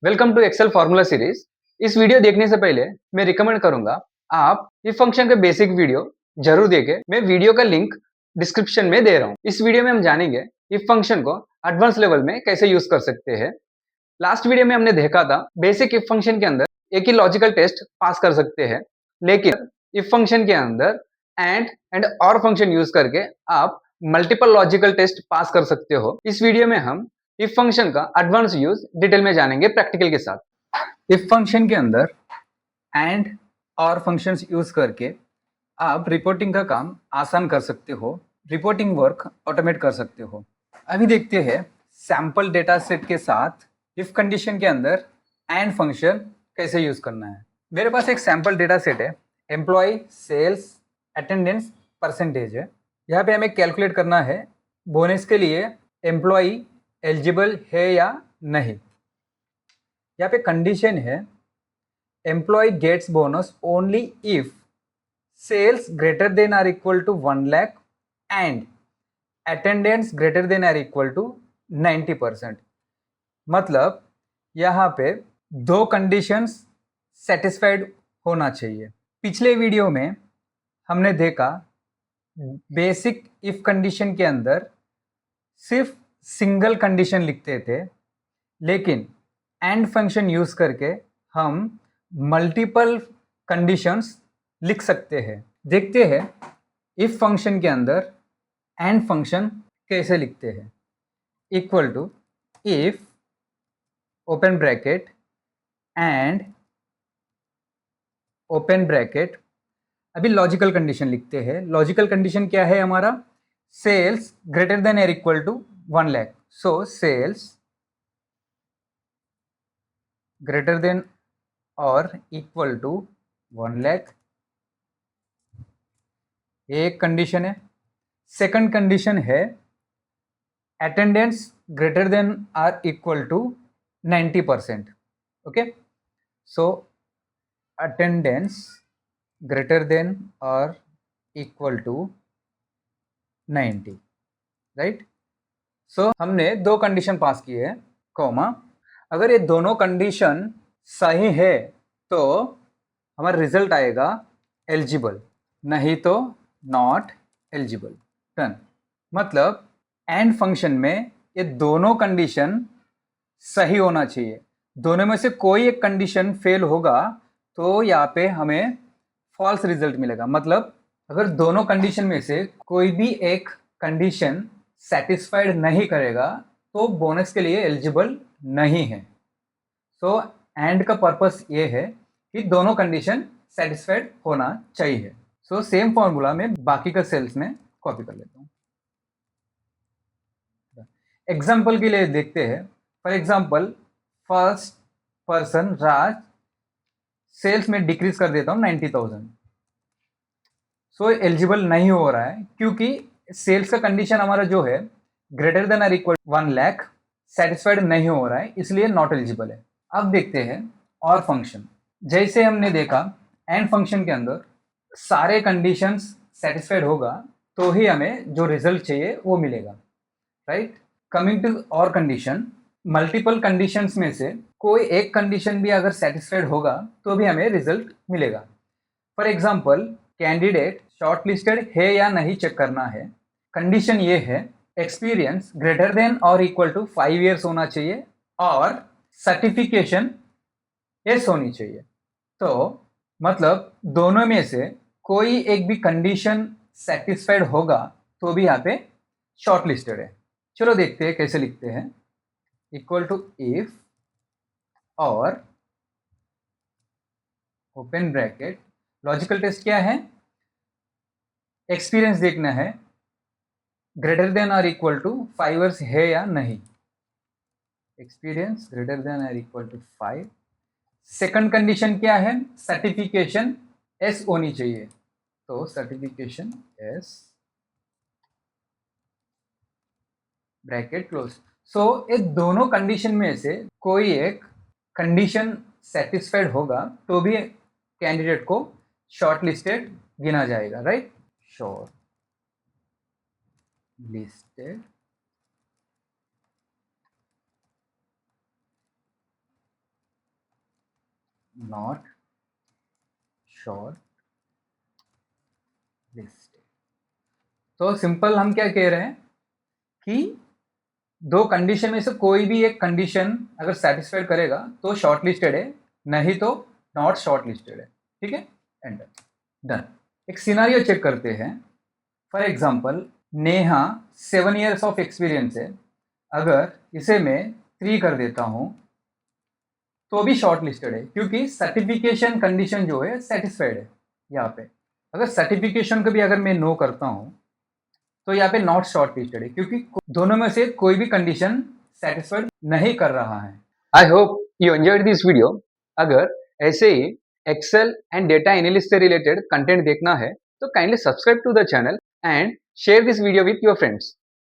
Welcome to Excel formula series. इस video देखने से पहले मैं रिकमेंड करूंगा आप इफ फंक्शन के बेसिक वीडियो जरूर देखें। मैं वीडियो का लिंक डिस्क्रिप्शन में दे रहा हूं। इस वीडियो में हम जानेंगे इफ फंक्शन को एडवांस लेवल में कैसे यूज कर सकते हैं। लास्ट वीडियो में हमने देखा था बेसिक इफ फंक्शन के अंदर एक ही लॉजिकल टेस्ट पास कर सकते हैं, लेकिन इफ फंक्शन के अंदर एंड और फंक्शन यूज करके आप मल्टीपल लॉजिकल टेस्ट पास कर सकते हो। इस वीडियो में हम इफ फंक्शन का एडवांस यूज डिटेल में जानेंगे प्रैक्टिकल के साथ। इफ फंक्शन के अंदर एंड और फंक्शंस यूज करके आप रिपोर्टिंग का काम आसान कर सकते हो, रिपोर्टिंग वर्क ऑटोमेट कर सकते हो। अभी देखते हैं सैंपल डेटा सेट के साथ इफ कंडीशन के अंदर एंड फंक्शन कैसे यूज करना है। मेरे पास एक सैंपल डेटा सेट है, एम्प्लॉय, सेल्स, अटेंडेंस, परसेंटेज है। यहाँ पे हमें कैलकुलेट करना है बोनस के लिए एम्प्लॉय एलिजिबल है या नहीं। यहाँ पे कंडीशन है employee gets bonus only if sales greater than or equal to 1 lakh and attendance greater than or equal to 90%। मतलब यहाँ पे दो कंडीशंस सेटिस्फाइड होना चाहिए। पिछले वीडियो में हमने देखा बेसिक इफ कंडीशन के अंदर सिर्फ सिंगल कंडीशन लिखते थे, लेकिन एंड फंक्शन यूज करके हम मल्टीपल कंडीशंस लिख सकते हैं। देखते हैं इफ फंक्शन के अंदर एंड फंक्शन कैसे लिखते हैं। Equal to if open bracket and open bracket. अभी लॉजिकल कंडीशन लिखते हैं। लॉजिकल कंडीशन क्या है हमारा? सेल्स ग्रेटर देन और equal to 1 lakh. So sales greater than और इक्वल टू 1 लाख, ये एक कंडीशन है। सेकंड कंडीशन है attendance greater than or equal to 90%। Okay, so attendance greater than और इक्वल टू 90, राइट। सो हमने दो कंडीशन पास किए हैं, कॉमा अगर ये दोनों कंडीशन सही है तो हमारा रिजल्ट आएगा एलिजिबल, नहीं तो नॉट एलिजिबल। डन। मतलब एंड फंक्शन में ये दोनों कंडीशन सही होना चाहिए। दोनों में से कोई एक कंडीशन फेल होगा तो यहाँ पे हमें फॉल्स रिजल्ट मिलेगा। मतलब अगर दोनों कंडीशन में से कोई भी एक कंडीशन सेटिस्फाइड नहीं करेगा तो बोनस के लिए एलिजिबल नहीं है। सो एंड का पर्पस ये है कि दोनों कंडीशन सेटिस्फाइड होना चाहिए। सो सेम फॉर्मूला में बाकी का सेल्स में कॉपी कर लेता हूँ। एग्जाम्पल के लिए देखते हैं। For example first person Raj, sales में डिक्रीज कर देता हूँ 90,000। सो एलिजिबल नहीं हो रहा है क्योंकि सेल्स का कंडीशन हमारा जो है greater than or equal 1 lakh satisfied नहीं हो रहा है, इसलिए नॉट एलिजिबल है। अब देखते हैं और फंक्शन। जैसे हमने देखा एंड फंक्शन के अंदर सारे कंडीशंस सेटिस्फाइड होगा तो ही हमें जो रिजल्ट चाहिए वो मिलेगा, राइट। कमिंग टू और कंडीशन, मल्टीपल कंडीशंस में से कोई एक कंडीशन भी अगर सेटिस्फाइड होगा तो भी हमें रिजल्ट मिलेगा। फॉर एग्जाम्पल कैंडिडेट शॉर्टलिस्टेड है या नहीं चेक करना है। कंडीशन ये है एक्सपीरियंस ग्रेटर देन और इक्वल टू 5 ईयर्स होना चाहिए और सर्टिफिकेशन यस होनी चाहिए। तो मतलब दोनों में से कोई एक भी कंडीशन सेटिस्फाइड होगा तो भी यहाँ पे शॉर्टलिस्टेड है। चलो देखते हैं कैसे लिखते हैं। इक्वल टू इफ और ओपन ब्रैकेट, लॉजिकल टेस्ट क्या है? एक्सपीरियंस देखना है ग्रेटर देन और इक्वल टू 5 ईयर्स है या नहीं। एक्सपीरियंस ग्रेटर देन और इक्वल टू 5। सेकंड कंडीशन क्या है? सर्टिफिकेशन एस होनी चाहिए, तो सर्टिफिकेशन एस ब्रैकेट क्लोज। सो ये दोनों कंडीशन में से कोई एक कंडीशन सेटिस्फाइड होगा तो भी कैंडिडेट को शॉर्ट लिस्टेड गिना जाएगा, right. Short listed not short listed. तो सिंपल हम क्या कह रहे हैं कि दो कंडीशन में से कोई भी एक कंडीशन अगर सेटिस्फाइड करेगा तो शॉर्ट लिस्टेड है, नहीं तो नॉट शॉर्ट लिस्टेड है। ठीक है, एंटर, डन। एक सिनारियो चेक करते हैं। For example, Neha 7 years of experience है, अगर इसे मैं 3 कर देता हूं तो भी शॉर्ट लिस्टेड है, क्योंकि सर्टिफिकेशन कंडीशन जो है सेटिस्फाइड है यहाँ पे। अगर सर्टिफिकेशन को भी अगर मैं नो करता हूं तो यहाँ पे नॉट शॉर्ट लिस्टेड है, क्योंकि दोनों में से कोई भी कंडीशन सेटिस्फाइड नहीं कर रहा है। I hope you enjoyed this video. अगर ऐसे ही एक्सेल एंड डेटा एनालिस्ट से रिलेटेड कंटेंट देखना है तो kindly subscribe to the channel and share this video with your friends.